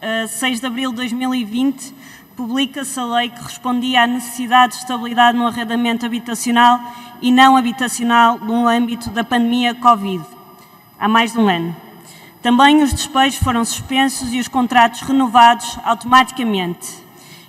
a 6 de abril de 2020, publica-se a lei que respondia à necessidade de estabilidade no arrendamento habitacional e não habitacional no âmbito da pandemia Covid, há mais de um ano. Também os despejos foram suspensos e os contratos renovados automaticamente.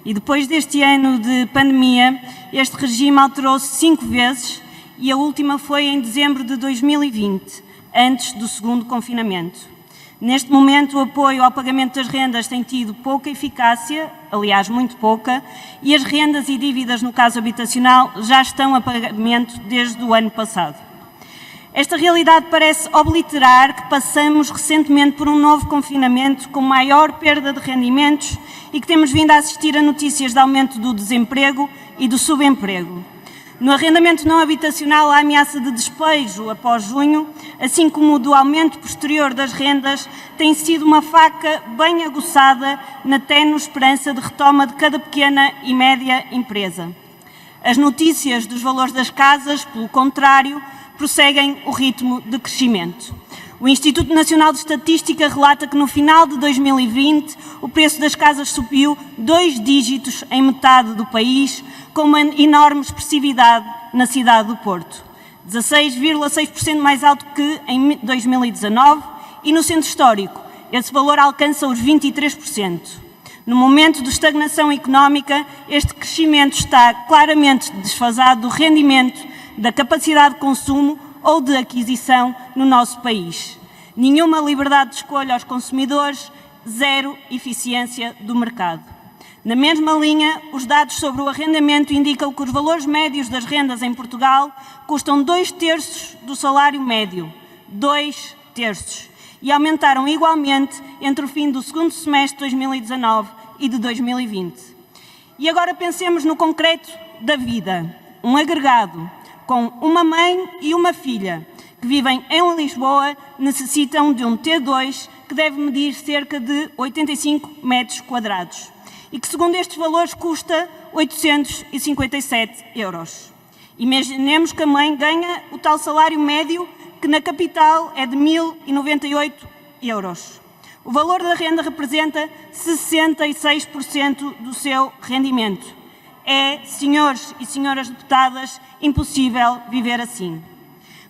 E depois deste ano de pandemia, este regime alterou-se 5 vezes e a última foi em dezembro de 2020, antes do segundo confinamento. Neste momento, o apoio ao pagamento das rendas tem tido pouca eficácia, aliás, muito pouca, e as rendas e dívidas no caso habitacional já estão a pagamento desde o ano passado. Esta realidade parece obliterar que passamos recentemente por um novo confinamento com maior perda de rendimentos e que temos vindo a assistir a notícias de aumento do desemprego e do subemprego. No arrendamento não habitacional, a ameaça de despejo após junho, assim como do aumento posterior das rendas, tem sido uma faca bem aguçada na ténue esperança de retoma de cada pequena e média empresa. As notícias dos valores das casas, pelo contrário, prosseguem o ritmo de crescimento. O Instituto Nacional de Estatística relata que no final de 2020 o preço das casas subiu 2 dígitos em metade do país, com uma enorme expressividade na cidade do Porto, 16,6% mais alto que em 2019, e no centro histórico esse valor alcança os 23%. No momento de estagnação económica, este crescimento está claramente desfasado do rendimento, da capacidade de consumo ou de aquisição no nosso país. Nenhuma liberdade de escolha aos consumidores, zero eficiência do mercado. Na mesma linha, os dados sobre o arrendamento indicam que os valores médios das rendas em Portugal custam 2/3 do salário médio. 2/3. E aumentaram igualmente entre o fim do segundo semestre de 2019 e de 2020. E agora pensemos no concreto da vida. Um agregado com uma mãe e uma filha que vivem em Lisboa necessitam de um T2 que deve medir cerca de 85 metros quadrados e que, segundo estes valores, custa 857 euros. Imaginemos que a mãe ganha o tal salário médio que na capital é de 1.098 euros. O valor da renda representa 66% do seu rendimento. É, senhores e senhoras deputadas, impossível viver assim.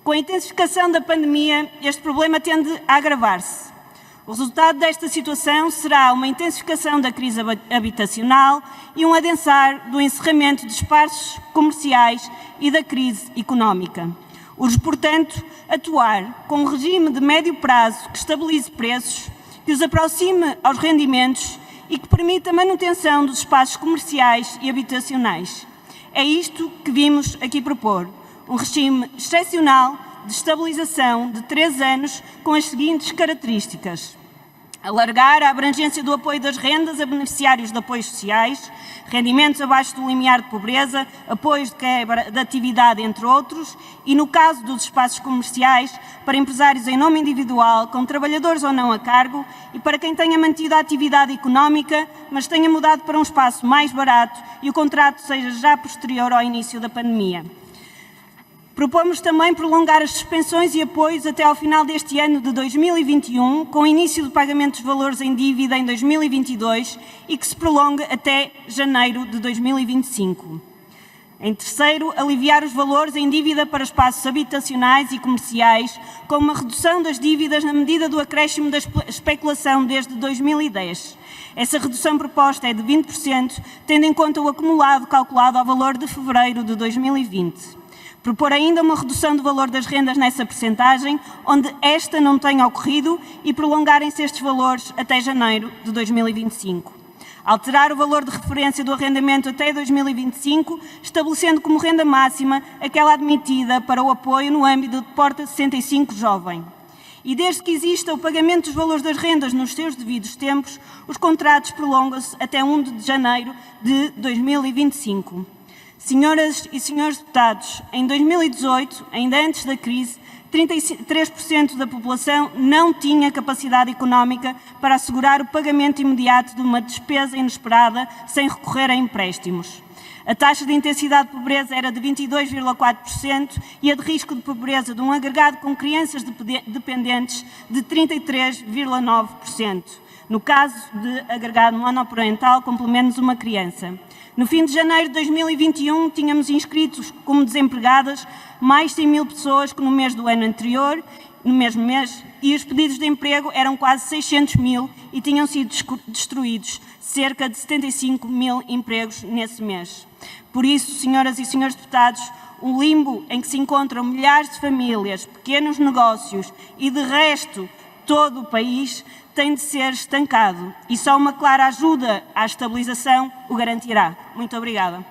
Com a intensificação da pandemia, este problema tende a agravar-se. O resultado desta situação será uma intensificação da crise habitacional e um adensar do encerramento de espaços comerciais e da crise económica. Urge, portanto, atuar com um regime de médio prazo que estabilize preços, que os aproxime aos rendimentos e que permita a manutenção dos espaços comerciais e habitacionais. É isto que vimos aqui propor, um regime excepcional de estabilização de 3 anos com as seguintes características: alargar a abrangência do apoio das rendas a beneficiários de apoios sociais, rendimentos abaixo do limiar de pobreza, apoios de quebra de atividade, entre outros, e no caso dos espaços comerciais, para empresários em nome individual, com trabalhadores ou não a cargo, e para quem tenha mantido a atividade económica, mas tenha mudado para um espaço mais barato e o contrato seja já posterior ao início da pandemia. Propomos também prolongar as suspensões e apoios até ao final deste ano de 2021, com início do pagamento dos valores em dívida em 2022 e que se prolongue até janeiro de 2025. Em terceiro, aliviar os valores em dívida para espaços habitacionais e comerciais, com uma redução das dívidas na medida do acréscimo da especulação desde 2010. Essa redução proposta é de 20%, tendo em conta o acumulado calculado ao valor de fevereiro de 2020. Propor ainda uma redução do valor das rendas nessa percentagem, onde esta não tenha ocorrido, e prolongarem-se estes valores até janeiro de 2025. Alterar o valor de referência do arrendamento até 2025, estabelecendo como renda máxima aquela admitida para o apoio no âmbito de Porta 65 Jovem. E desde que exista o pagamento dos valores das rendas nos seus devidos tempos, os contratos prolongam-se até 1 de janeiro de 2025. Senhoras e senhores deputados, em 2018, ainda antes da crise, 33% da população não tinha capacidade económica para assegurar o pagamento imediato de uma despesa inesperada sem recorrer a empréstimos. A taxa de intensidade de pobreza era de 22,4% e a de risco de pobreza de um agregado com crianças dependentes de 33,9%. no caso de agregado monoparental com pelo menos uma criança. No fim de janeiro de 2021, tínhamos inscritos como desempregadas mais de 100 mil pessoas que no mês do ano anterior, no mesmo mês, e os pedidos de emprego eram quase 600 mil e tinham sido destruídos cerca de 75 mil empregos nesse mês. Por isso, senhoras e senhores deputados, o limbo em que se encontram milhares de famílias, pequenos negócios e, de resto, todo o país, tem de ser estancado e só uma clara ajuda à estabilização o garantirá. Muito obrigada.